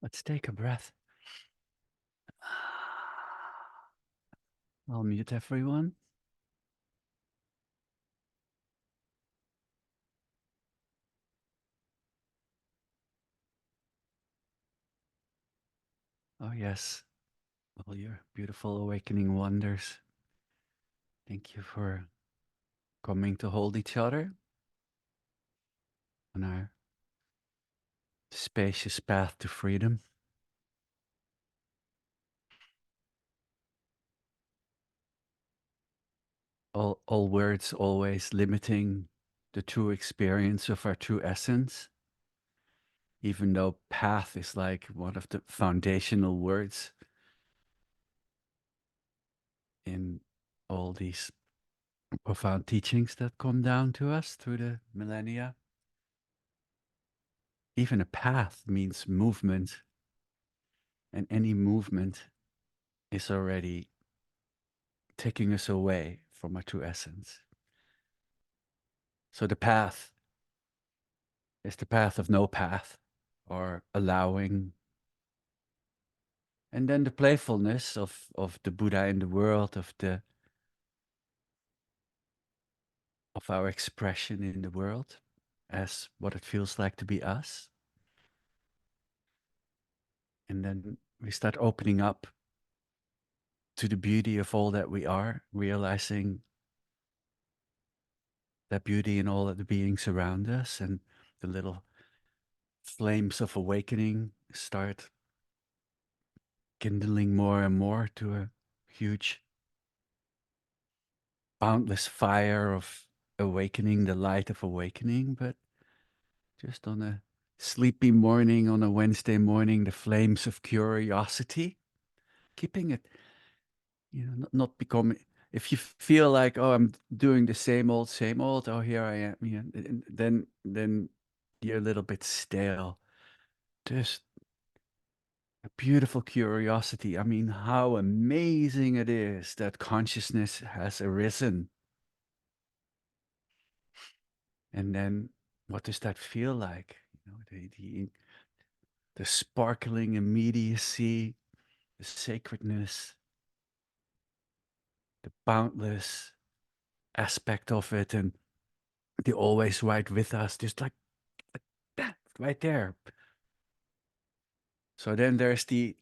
Let's take a breath. I'll mute everyone. Oh, yes. All your beautiful awakening wonders. Thank you for coming to hold each other on our spacious path to freedom. All words always limiting the true experience of our true essence, even though path is like one of the foundational words in all these profound teachings that come down to us through the millennia. Even a path means movement, and any movement is already taking us away from our true essence. So the path is the path of no path, or allowing. And then the playfulness of the Buddha in the world, of our expression in the world as what it feels like to be us. And then we start opening up to the beauty of all that we are, realizing that beauty in all of the beings around us, and the little flames of awakening start kindling more and more to a huge, boundless fire of awakening, the light of awakening. But just on a sleepy morning, on a Wednesday morning, the flames of curiosity, keeping it, not becoming. If you feel like, oh, I'm doing the same old, oh, here I am, then you're a little bit stale. Just a beautiful curiosity. I mean, how amazing it is that consciousness has arisen. And then what does that feel like? The sparkling immediacy, the sacredness, the boundless aspect of it, and the always right with us, just like that, right there. So then there's the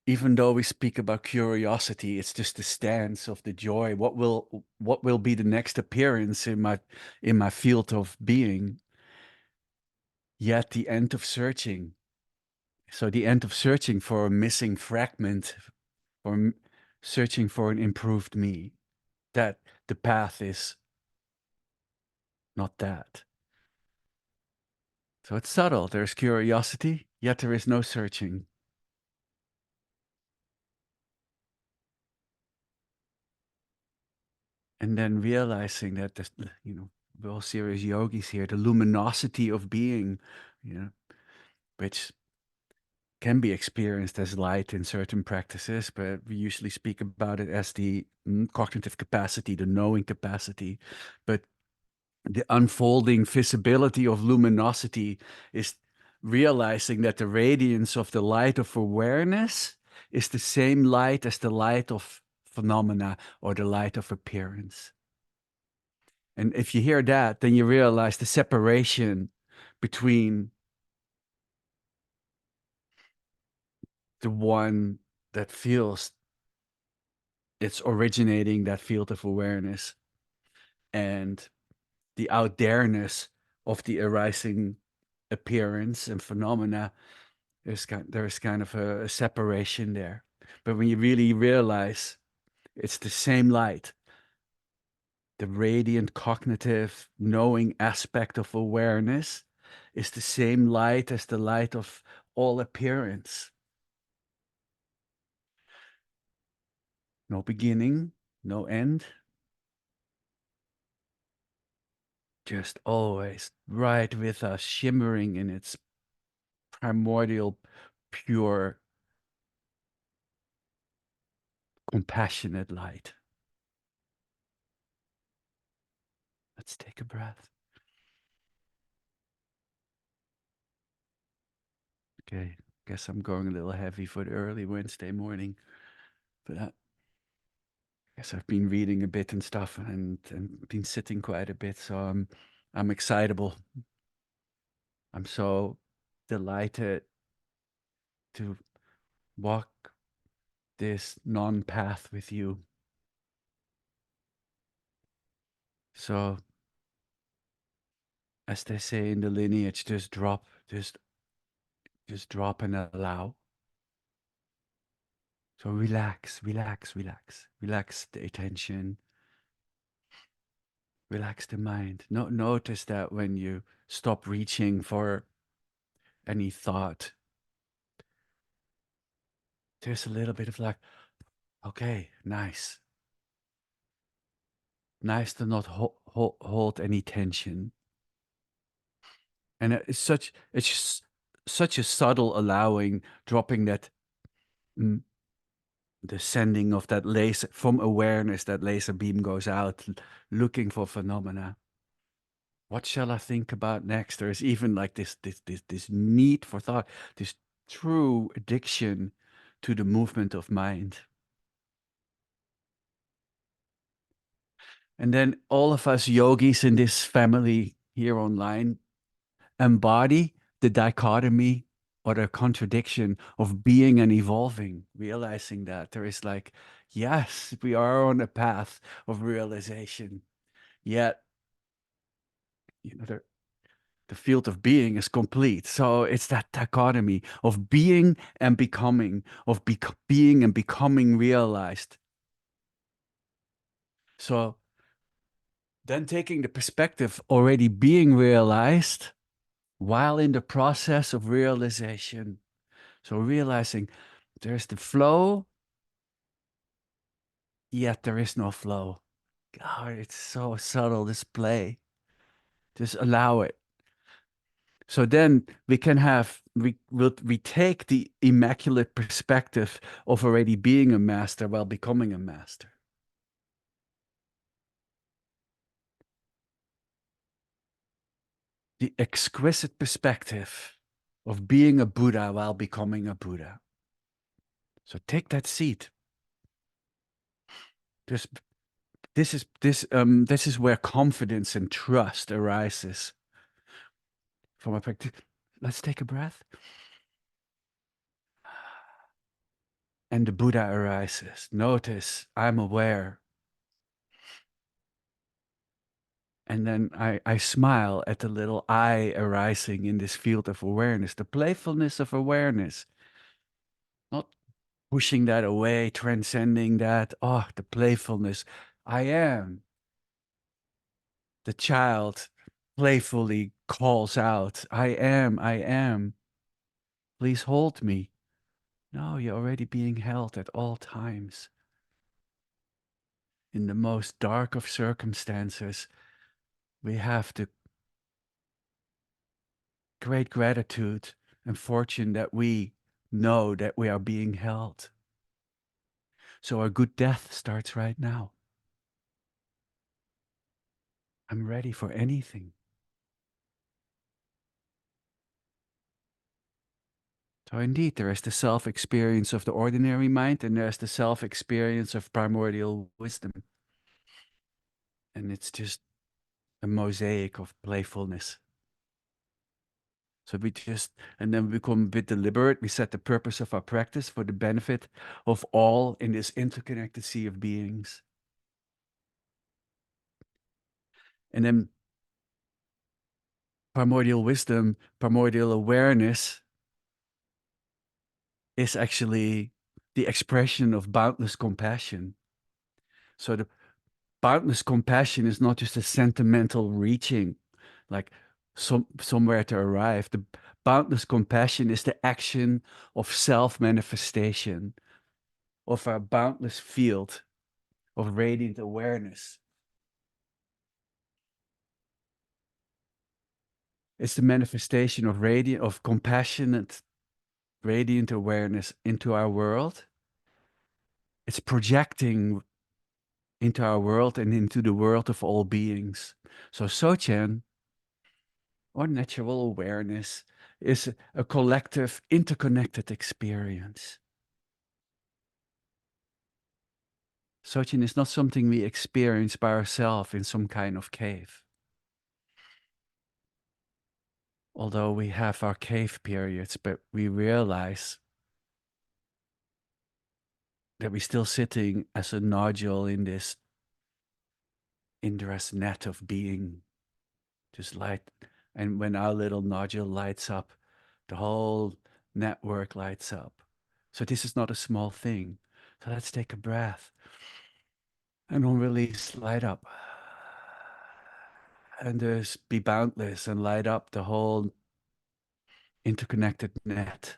even though we speak about curiosity, it's just the stance of the joy. What will be the next appearance in my field of being? Yet the end of searching. So the end of searching for a missing fragment, or searching for an improved me. That the path is not that. So it's subtle. There's curiosity, yet there is no searching. And then realizing that there's, we're all serious yogis here, the luminosity of being, which can be experienced as light in certain practices, but we usually speak about it as the cognitive capacity, the knowing capacity. But the unfolding visibility of luminosity is realizing that the radiance of the light of awareness is the same light as the light of phenomena or the light of appearance. And if you hear that, then you realize the separation between the one that feels it's originating that field of awareness and the out there-ness of the arising appearance and phenomena. There's kind of a separation there. But when you really realize it's the same light, the radiant cognitive knowing aspect of awareness is the same light as the light of all appearance. No beginning, no end. Just always right with us, shimmering in its primordial, pure, compassionate light. Let's take a breath. Okay. Guess I'm going a little heavy for the early Wednesday morning, but I guess I've been reading a bit and stuff, and been sitting quite a bit, so I'm excitable. I'm so delighted to walk this non-path with you. So, as they say in the lineage, just drop and allow. So relax, relax, relax, relax the attention, relax the mind. Notice that when you stop reaching for any thought, there's a little bit of like, okay, nice. Nice to not hold any tension. And it's just such a subtle allowing, dropping that, the sending of that laser from awareness, that laser beam goes out, looking for phenomena. What shall I think about next? There is even like this need for thought, this true addiction to the movement of mind. And then all of us yogis in this family here online embody the dichotomy or the contradiction of being and evolving, realizing that there is like, yes, we are on a path of realization, yet, the field of being is complete. So it's that dichotomy of being and becoming, of being and becoming realized. So then taking the perspective already being realized while in the process of realization. So realizing there's the flow, yet there is no flow. God, it's so subtle, this play. Just allow it. So then we can have, we take the immaculate perspective of already being a master while becoming a master. The exquisite perspective of being a Buddha while becoming a Buddha. So take that seat. Just this is where confidence and trust arises from a practice. Let's take a breath. And the Buddha arises. Notice, I'm aware. And then I smile at the little I arising in this field of awareness, the playfulness of awareness. Not pushing that away, transcending that. Oh, the playfulness. I am. The child playfully calls out, I am, I am. Please hold me. No, you're already being held at all times. In the most dark of circumstances, we have the great gratitude and fortune that we know that we are being held. So our good death starts right now. I'm ready for anything. So indeed, there is the self-experience of the ordinary mind, and there's the self-experience of primordial wisdom. And it's just a mosaic of playfulness. So and then we become a bit deliberate. We set the purpose of our practice for the benefit of all in this interconnected sea of beings. And then primordial wisdom, primordial awareness is actually the expression of boundless compassion. So the boundless compassion is not just a sentimental reaching, like somewhere to arrive. The boundless compassion is the action of self-manifestation, of our boundless field of radiant awareness. It's the manifestation of compassionate, radiant awareness into our world. It's projecting into our world and into the world of all beings. So Dzogchen, or natural awareness, is a collective, interconnected experience. Dzogchen is not something we experience by ourselves in some kind of cave. Although we have our cave periods, but we realize that we're still sitting as a nodule in this indra's net of being, just light. And when our little nodule lights up, the whole network lights up. So this is not a small thing. So let's take a breath. And on release, light up. And just be boundless and light up the whole interconnected net.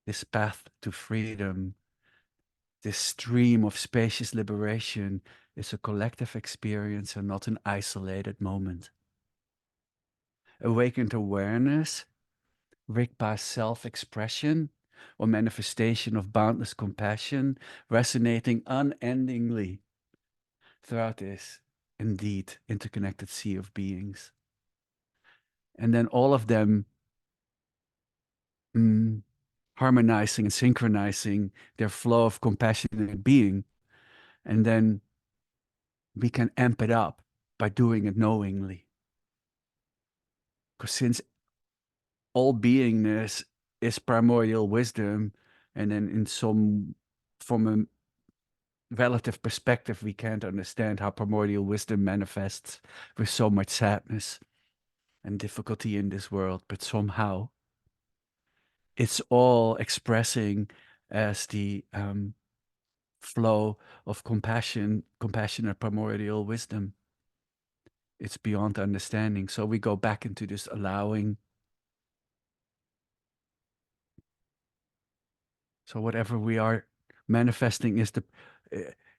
This path to freedom, this stream of spacious liberation is a collective experience and not an isolated moment. Awakened awareness, Rigpa's self-expression or manifestation of boundless compassion, resonating unendingly throughout this indeed interconnected sea of beings. And then all of them harmonizing and synchronizing their flow of compassionate being. And then we can amp it up by doing it knowingly. Because since all beingness is primordial wisdom, and then from a relative perspective, we can't understand how primordial wisdom manifests with so much sadness and difficulty in this world, but somehow it's all expressing as the flow of compassionate primordial wisdom. It's beyond understanding. So we go back into this allowing. So whatever we are manifesting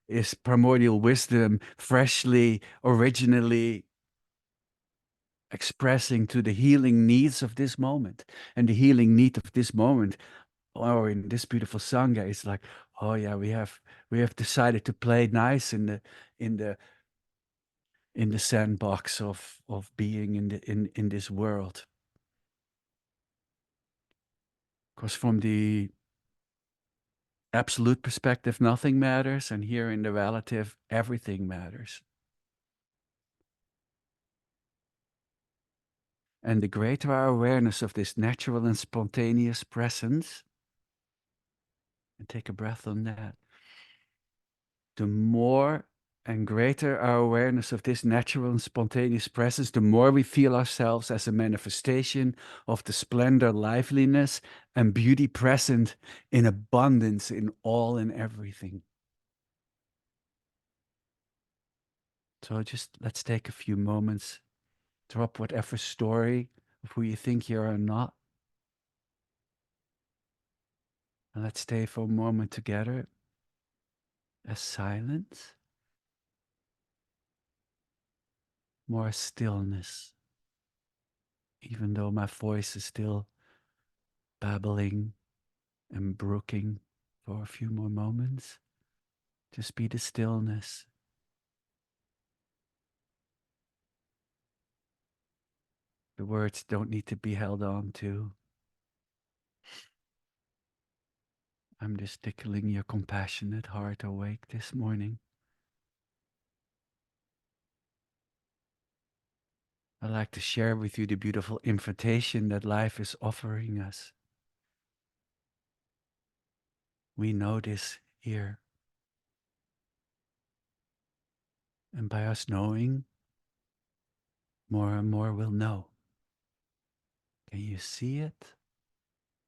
is primordial wisdom, freshly, originally expressing to the healing needs of this moment. And the healing need of this moment, or in this beautiful sangha, is like, oh yeah, we have decided to play nice in the sandbox of being in this world. Because from the absolute perspective, nothing matters, and here in the relative, everything matters. And the greater our awareness of this natural and spontaneous presence, and take a breath on that, the more and greater our awareness of this natural and spontaneous presence, the more we feel ourselves as a manifestation of the splendor, liveliness, and beauty present in abundance in all and everything. So just let's take a few moments, drop whatever story of who you think you are or not, and let's stay for a moment together as silence, more stillness, even though my voice is still babbling and brooking for a few more moments. Just be the stillness. The words don't need to be held on to. I'm just tickling your compassionate heart awake this morning. I'd like to share with you the beautiful invitation that life is offering us. We know this here. And by us knowing, more and more we'll know. Can you see it?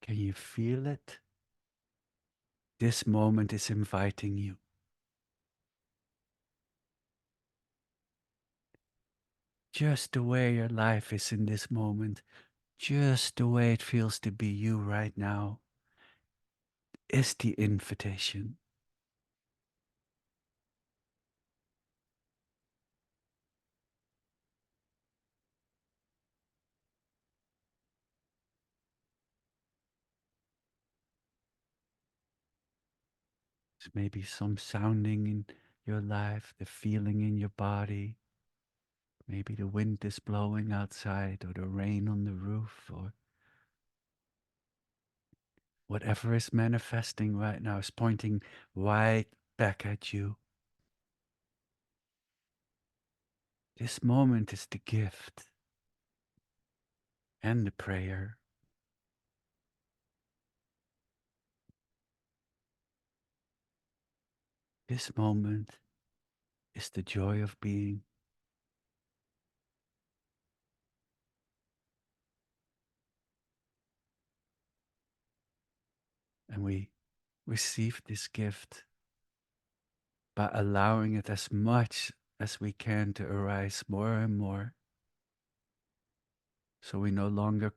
Can you feel it? This moment is inviting you. Just the way your life is in this moment, just the way it feels to be you right now, is the invitation. There's maybe some sounding your life, the feeling in your body. Maybe the wind is blowing outside, or the rain on the roof, or whatever is manifesting right now is pointing right back at you. This moment is the gift and the prayer. This moment is the joy of being. And we receive this gift by allowing it as much as we can to arise more and more. So we no longer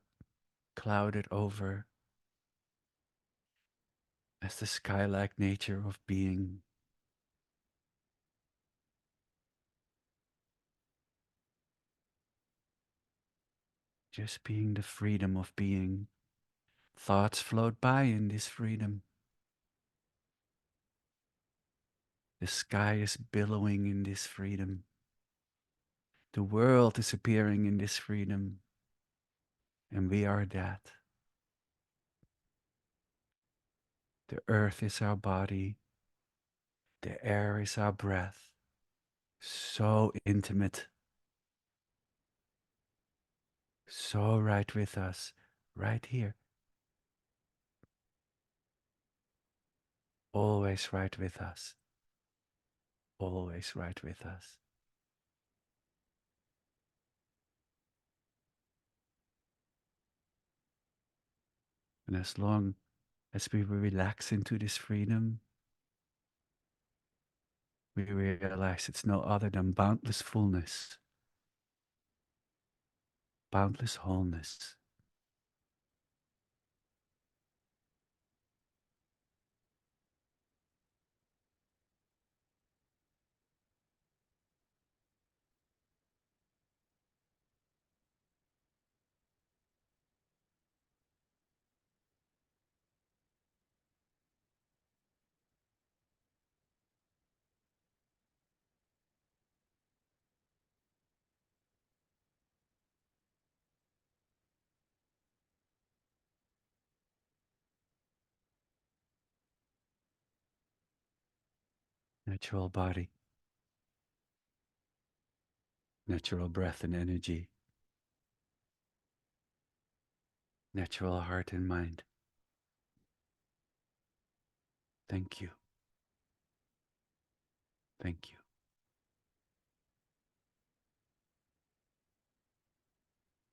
cloud it over as the sky-like nature of being. Just being the freedom of being. Thoughts float by in this freedom. The sky is billowing in this freedom. The world is appearing in this freedom. And we are that. The earth is our body. The air is our breath. So intimate. So right with us. Right here. Always right with us. Always right with us. And as long as we relax into this freedom, we realize it's no other than boundless fullness, boundless wholeness. Natural body, natural breath and energy, natural heart and mind. Thank you. Thank you.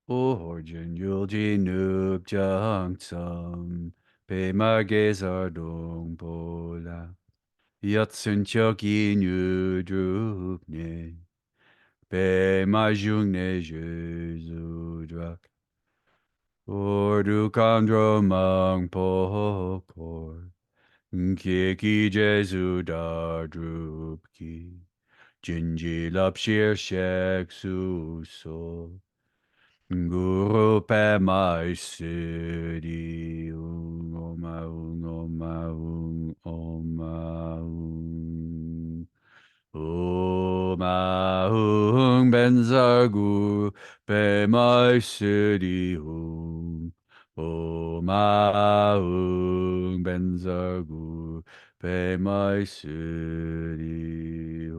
Orjin Yulji Nuk Jang Tsum Pe Margezar Dong Bola Yatsun Choki Nu Drup Ne Pe Majung Ne Jesu Drak Ordu Kandro Mang Po Kor Kiki Jesu Dar Drup Ki Jinji Lap Shir Shek Su So Guru Pemai Siddhi Om Om Om Om Om Ahung Benzagu Pemai Siddhi Om Ahung Benzagu Pemai Siddhi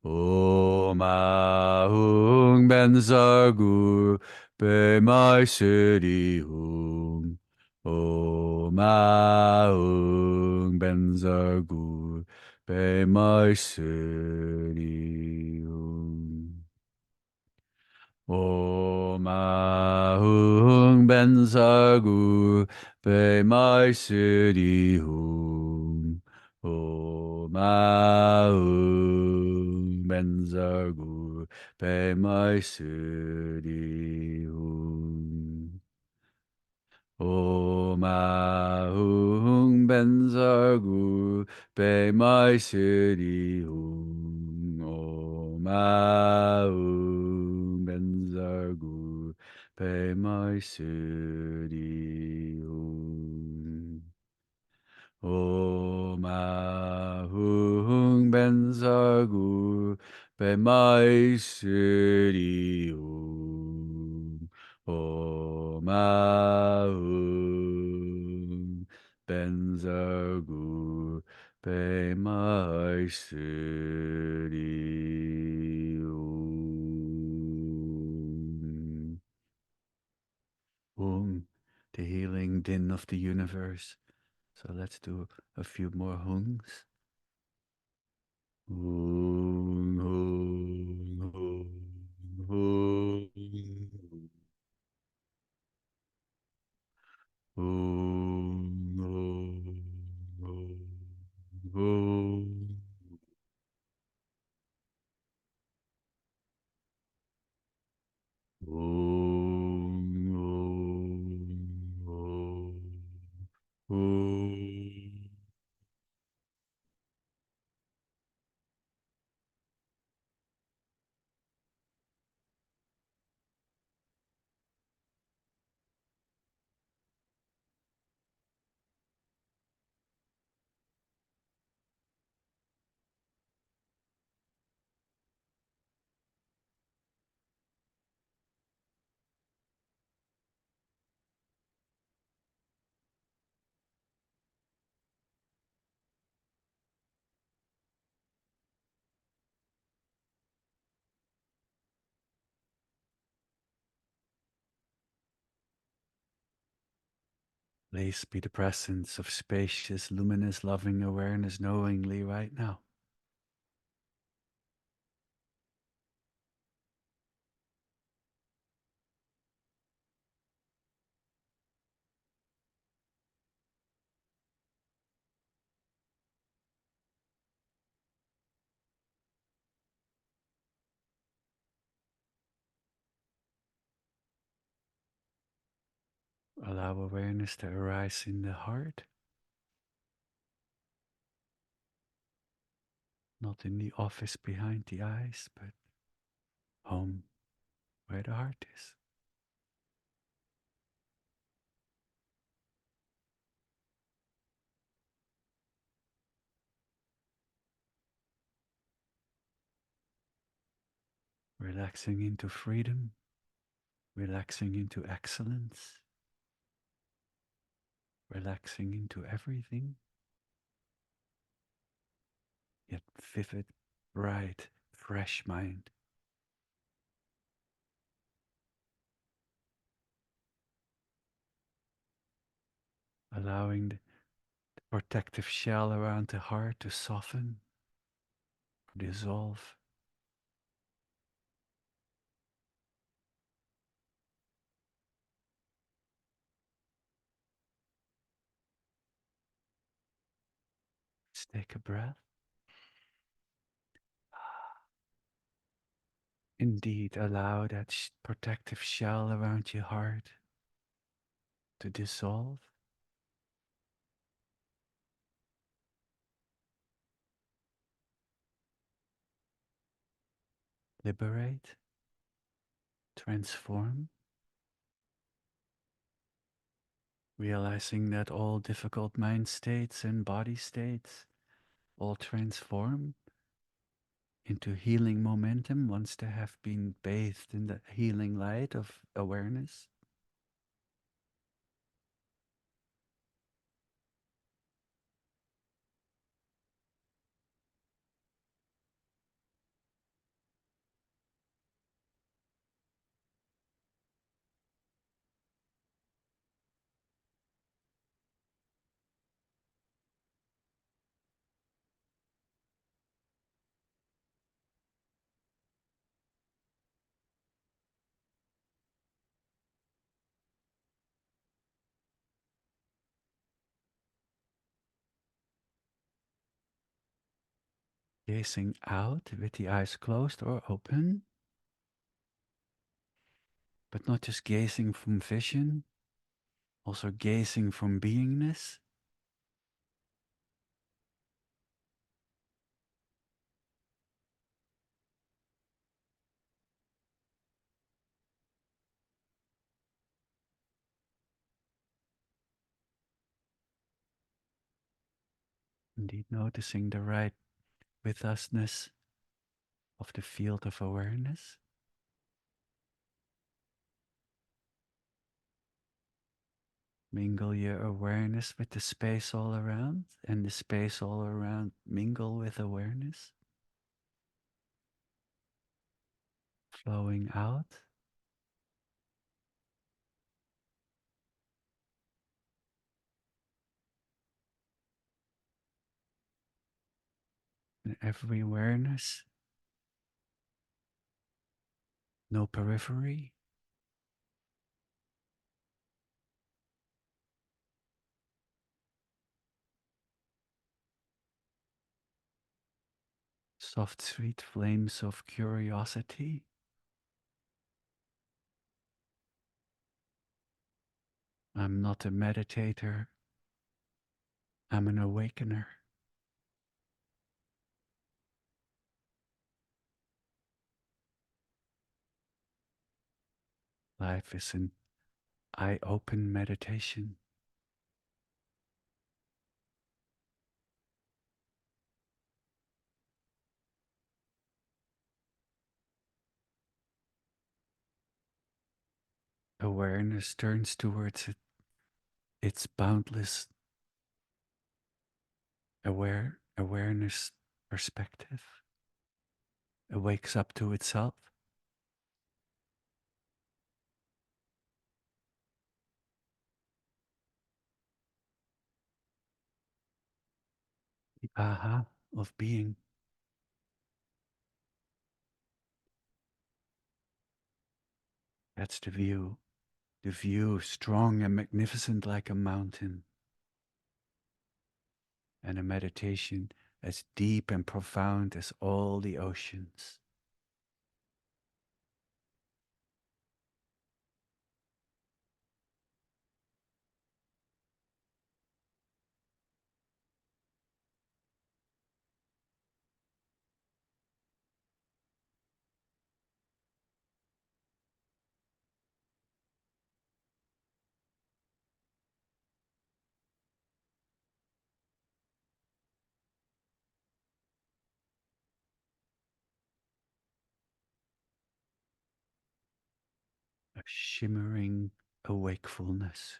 Om Ahung Benzagur Be My City Hum. Om Ahung Benzagur Be My City Hum. Om Ahung Benzagur Be My City Hum. Om Ahung Benzagur Be My City Hum. Om Ahung Benzagur Be My City Hum. Om Ahung Benzagur Be My City Hum. Om Ahung Pemai Siri Om. Om Aum. Benzagu. Pemai Siri Om. Hung, the healing din of the universe. So let's do a few more hungs. Hung, hung, hung, hung. Hung, hung, hung, hung. Hung, hung, hung, hung. Please be the presence of spacious, luminous, loving awareness knowingly right now. Allow awareness to arise in the heart, not in the office behind the eyes, but home where the heart is. Relaxing into freedom, relaxing into excellence, relaxing into everything, yet vivid, bright, fresh mind. Allowing the protective shell around the heart to soften, dissolve, just take a breath. Indeed, allow that protective shell around your heart to dissolve. Liberate, transform, realizing that all difficult mind states and body states all transform into healing momentum once they have been bathed in the healing light of awareness. Gazing out with the eyes closed or open, but not just gazing from vision, also gazing from beingness. Indeed, noticing the right with usness of the field of awareness. Mingle your awareness with the space all around, and the space all around mingle with awareness, flowing out. And every awareness, no periphery, soft, sweet flames of curiosity. I'm not a meditator, I'm an awakener. Life is an eye-open meditation. Awareness turns towards its boundless awareness perspective. It wakes up to itself. The aha of being. That's the view. The view, strong and magnificent like a mountain. And a meditation as deep and profound as all the oceans. A shimmering awakefulness.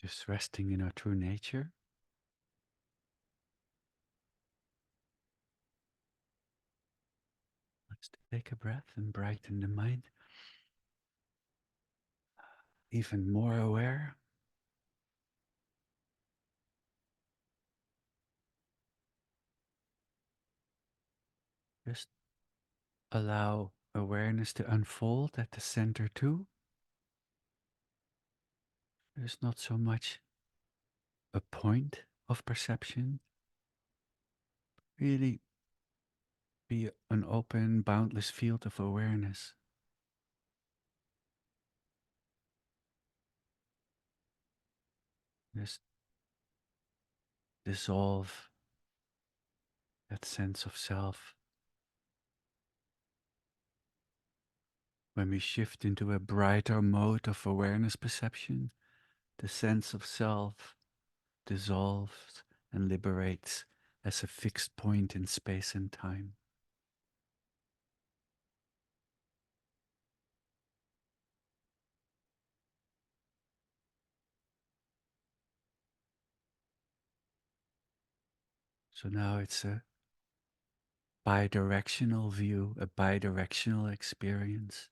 Just resting in our true nature. Let's take a breath and brighten the mind. Even more aware. Just allow awareness to unfold at the center too. There's not so much a point of perception. Really be an open, boundless field of awareness. Just dissolve that sense of self. When we shift into a brighter mode of awareness perception, the sense of self dissolves and liberates as a fixed point in space and time. So now it's a bidirectional view, a bidirectional experience.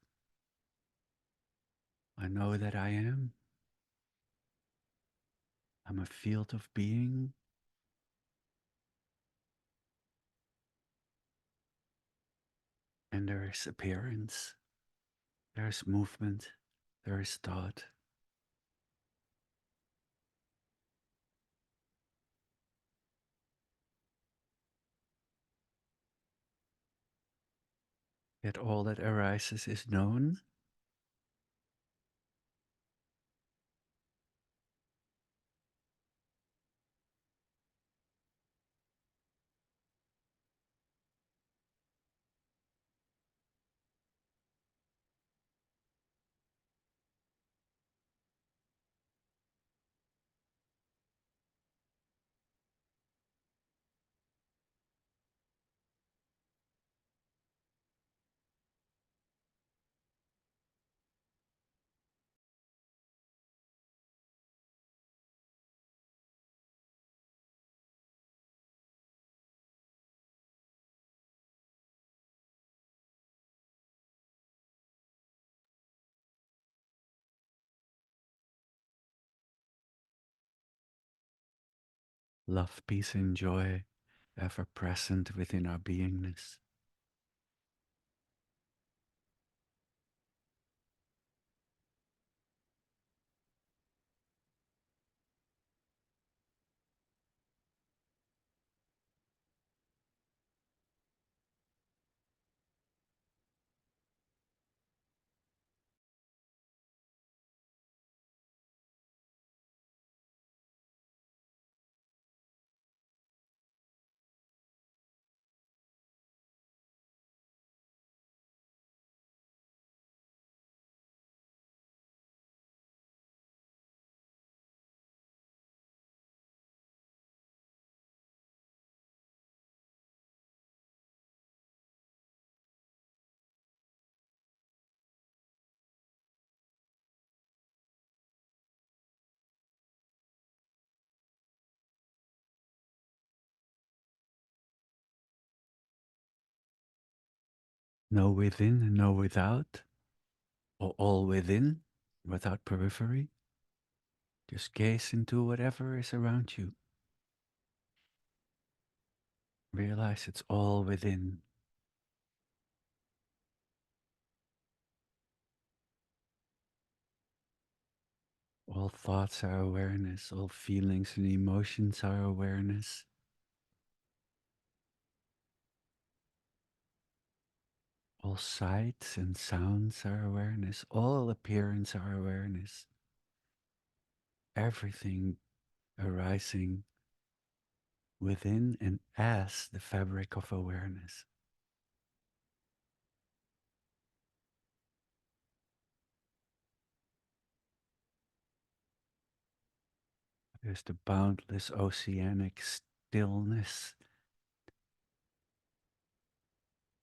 I know that I am. I'm a field of being. And there is appearance, there is movement, there is thought. Yet all that arises is known. Love, peace, and joy ever present within our beingness. No within and no without, or all within without periphery. Just gaze into whatever is around you. Realize it's all within. All thoughts are awareness, all feelings and emotions are awareness. All sights and sounds are awareness, all appearance are awareness. Everything arising within and as the fabric of awareness. There's the boundless oceanic stillness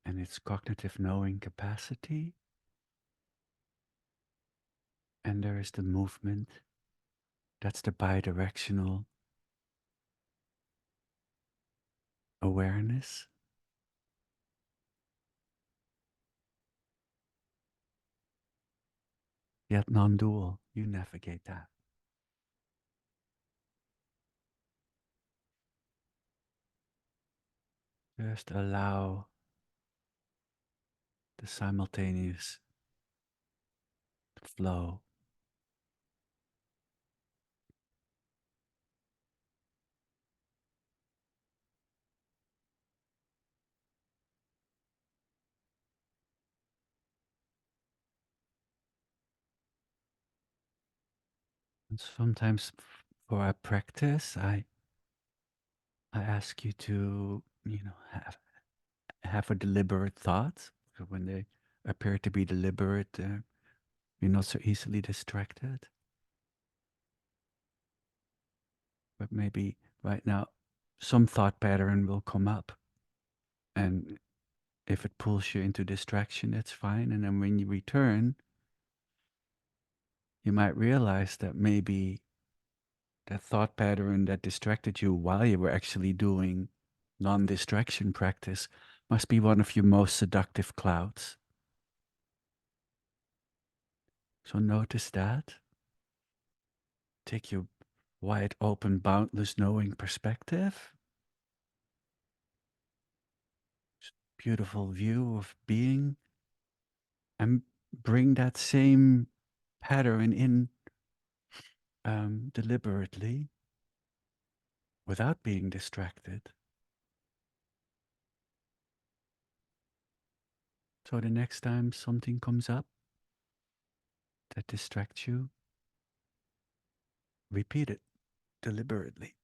and its cognitive knowing capacity. And there is the movement, That's the bidirectional awareness, yet non-dual. You navigate that. Just allow the simultaneous flow. And sometimes for our practice, I ask you to, have a deliberate thought. So when they appear to be deliberate, you're not so easily distracted. But maybe right now, some thought pattern will come up. And if it pulls you into distraction, that's fine. And then when you return, you might realize that maybe that thought pattern that distracted you while you were actually doing non distraction practice must be one of your most seductive clouds. So notice that. Take your wide open, boundless knowing perspective. Beautiful view of being. And bring that same pattern in deliberately without being distracted. So the next time something comes up that distracts you, repeat it deliberately.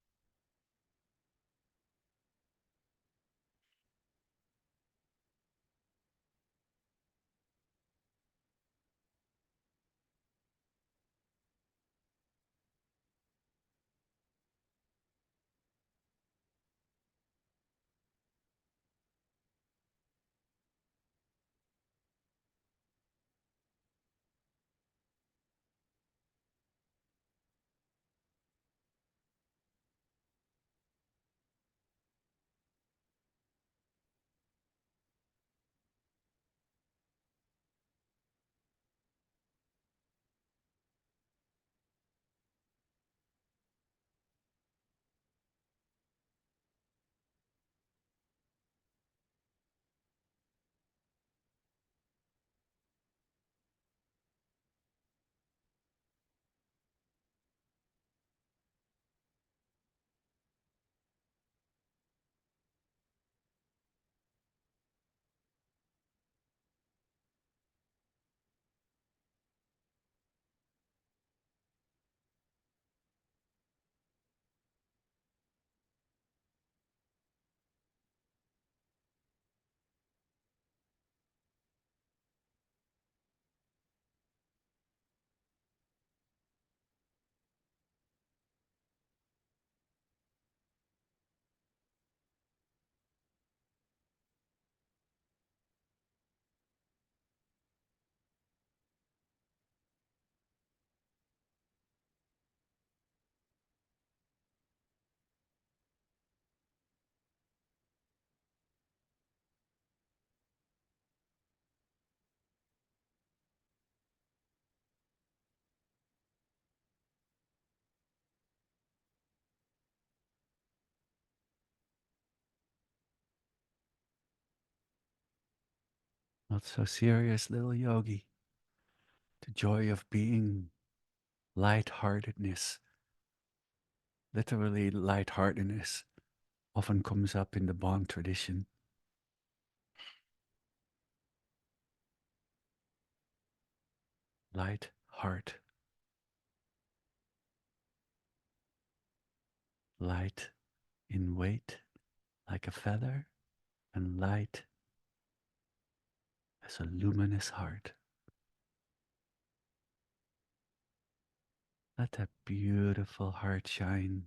Not so serious, little yogi. The joy of being, lightheartedness, literally lightheartedness, often comes up in the Bon tradition. Light heart, light in weight like a feather, and light as a luminous heart. Let that beautiful heart shine.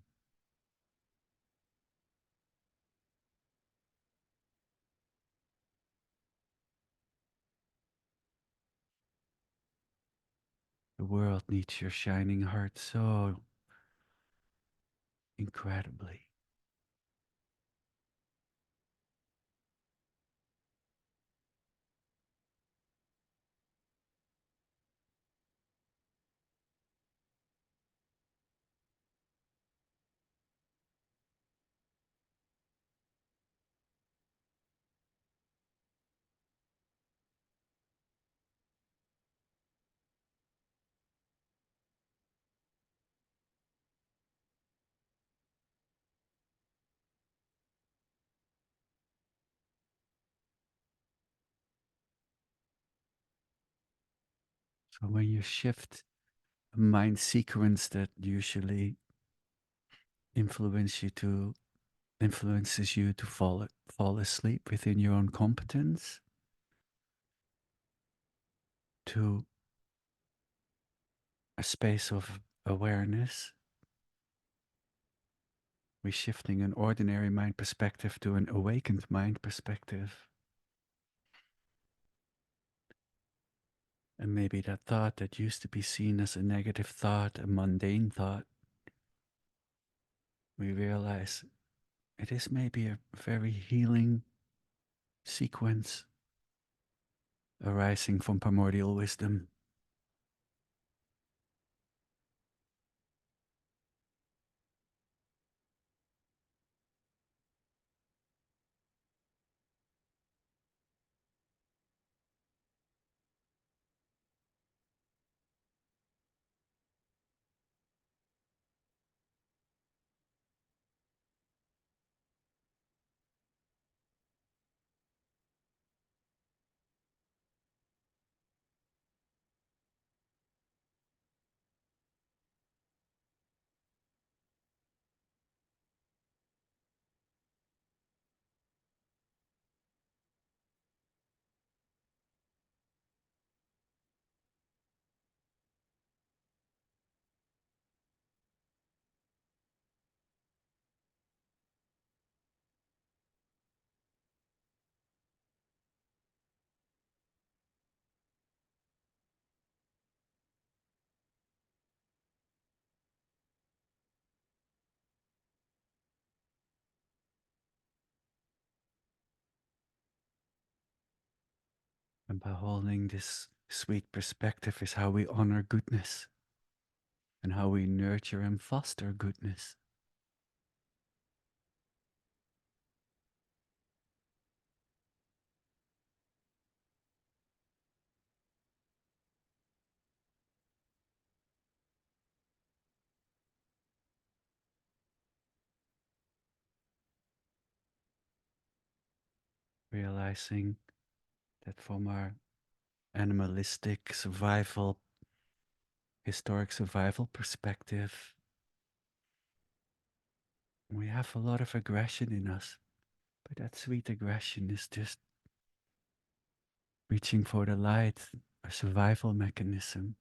The world needs your shining heart so incredibly. So when you shift a mind sequence that usually influence you to influences you to fall asleep within your own competence, to a space of awareness, we're shifting an ordinary mind perspective to an awakened mind perspective. And maybe that thought that used to be seen as a negative thought, a mundane thought, we realize it is maybe a very healing sequence arising from primordial wisdom. And by holding this sweet perspective is how we honor goodness and how we nurture and foster goodness. Realizing that from our animalistic survival, historic survival perspective, we have a lot of aggression in us. But that sweet aggression is just reaching for the light, a survival mechanism.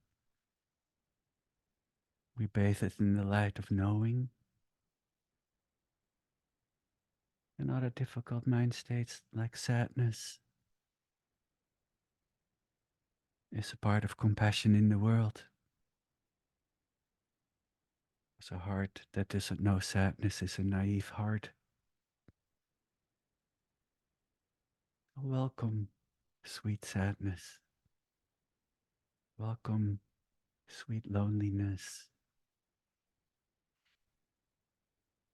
We bathe it in the light of knowing. And other difficult mind states like sadness is a part of compassion in the world. So a heart that doesn't know sadness is a naive heart. Welcome, sweet sadness. Welcome, sweet loneliness.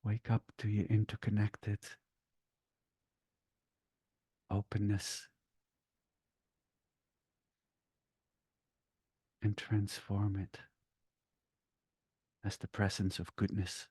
Wake up to your interconnected openness and transform it as the presence of goodness.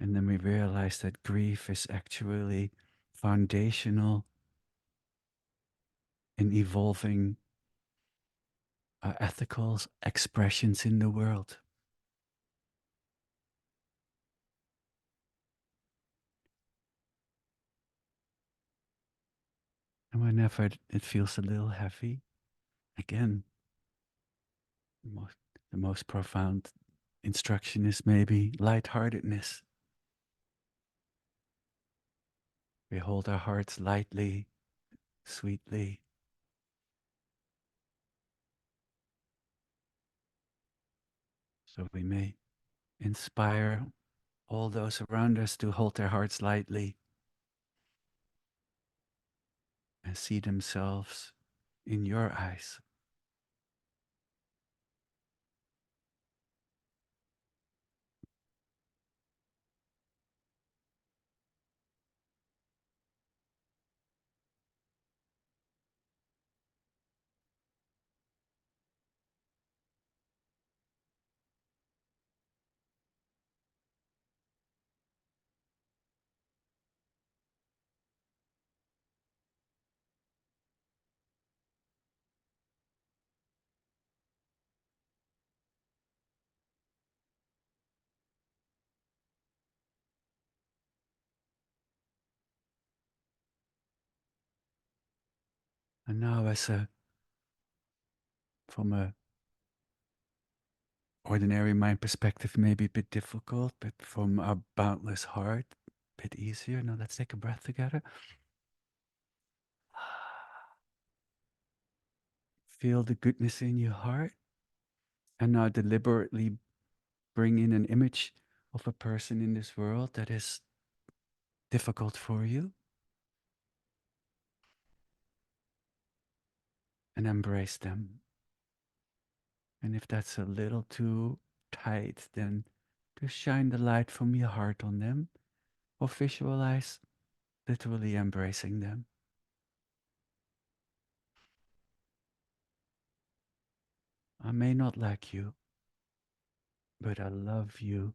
And then we realize that grief is actually foundational in evolving our ethical expressions in the world. And whenever it feels a little heavy, again, most, the most profound instruction is maybe lightheartedness. We hold our hearts lightly, sweetly, so we may inspire all those around us to hold their hearts lightly and see themselves in your eyes. And now, from a ordinary mind perspective, maybe a bit difficult, but from a boundless heart, a bit easier. Now let's take a breath together. Feel the goodness in your heart. And now deliberately bring in an image of a person in this world that is difficult for you and embrace them. And if that's a little too tight, then just shine the light from your heart on them or visualize literally embracing them. I may not like you, but I love you.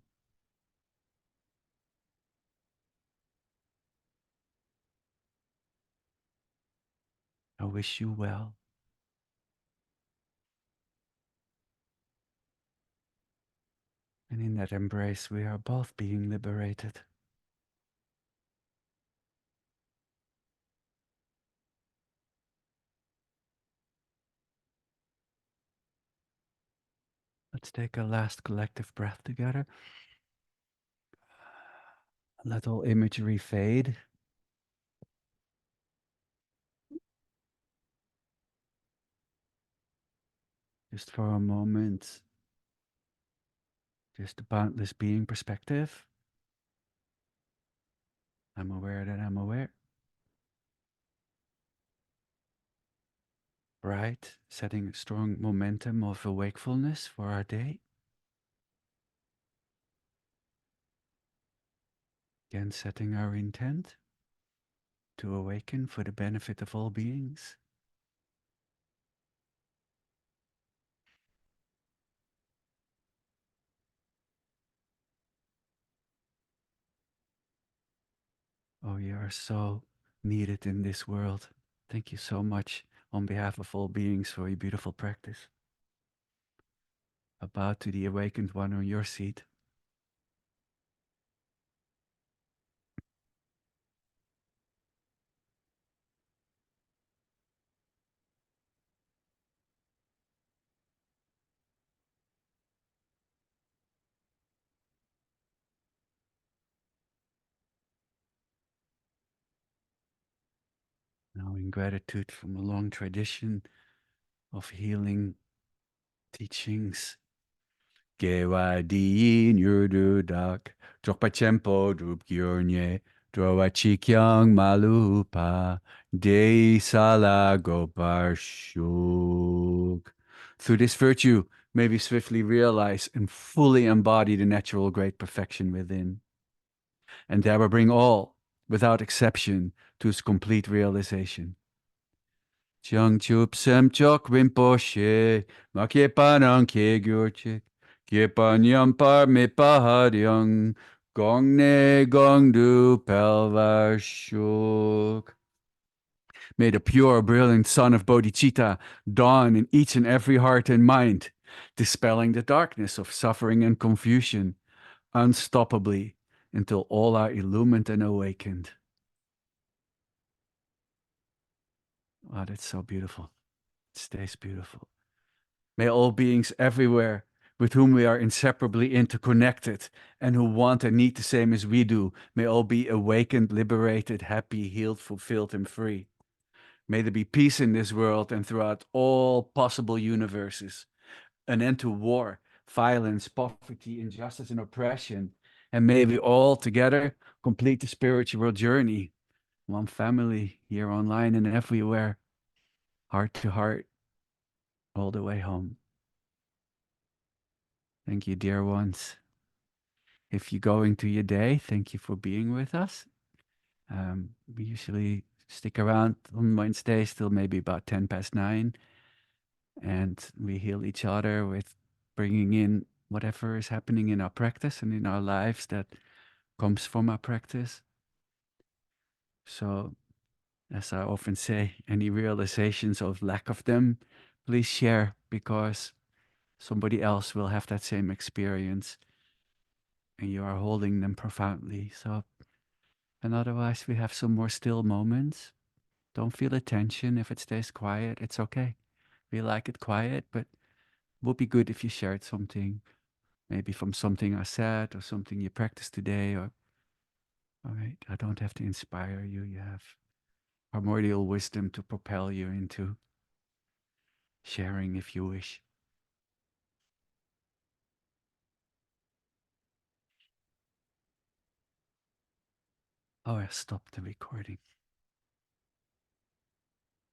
I wish you well. And in that embrace, we are both being liberated. Let's take a last collective breath together. Let all imagery fade. Just for a moment, just a boundless being perspective. I'm aware that I'm aware. Right, setting a strong momentum of wakefulness for our day. Again, setting our intent to awaken for the benefit of all beings. Oh, you are so needed in this world. Thank you so much on behalf of all beings for your beautiful practice. A bow to the awakened one on your seat. Now, in gratitude from a long tradition of healing teachings, Gewa diin yurdudak, Drokpachempo drupgyurnye, Drowachikyang malupa, De sala goparshuk. Through this virtue, may we swiftly realize and fully embody the natural great perfection within, and thereby bring all, without exception, to its complete realization. Chang chup sem chok rinpoche, ma panang ke gyurchik, kyepan par me paharyang, gong ne gong du pelvashuk. May the pure, brilliant sun of bodhicitta dawn in each and every heart and mind, dispelling the darkness of suffering and confusion, unstoppably, until all are illumined and awakened. Wow, that's so beautiful. It stays beautiful. May all beings everywhere with whom we are inseparably interconnected and who want and need the same as we do, may all be awakened, liberated, happy, healed, fulfilled, and free. May there be peace in this world and throughout all possible universes, an end to war, violence, poverty, injustice, and oppression. And may we all together complete the spiritual journey, one family, here online and everywhere, heart to heart, all the way home. Thank you, dear ones. If you're going to your day, thank you for being with us. We usually stick around on Wednesdays till maybe about 10 past 9, and we heal each other with bringing in whatever is happening in our practice and in our lives that comes from our practice. So, as I often say, any realizations of lack of them, please share, because somebody else will have that same experience and you are holding them profoundly. So, and otherwise, we have some more still moments. Don't feel the tension if it stays quiet. It's okay. We like it quiet, but it would be good if you shared something, maybe from something I said or something you practiced today. Or, all right, I don't have to inspire you. You have primordial wisdom to propel you into sharing if you wish. Oh, I stopped the recording.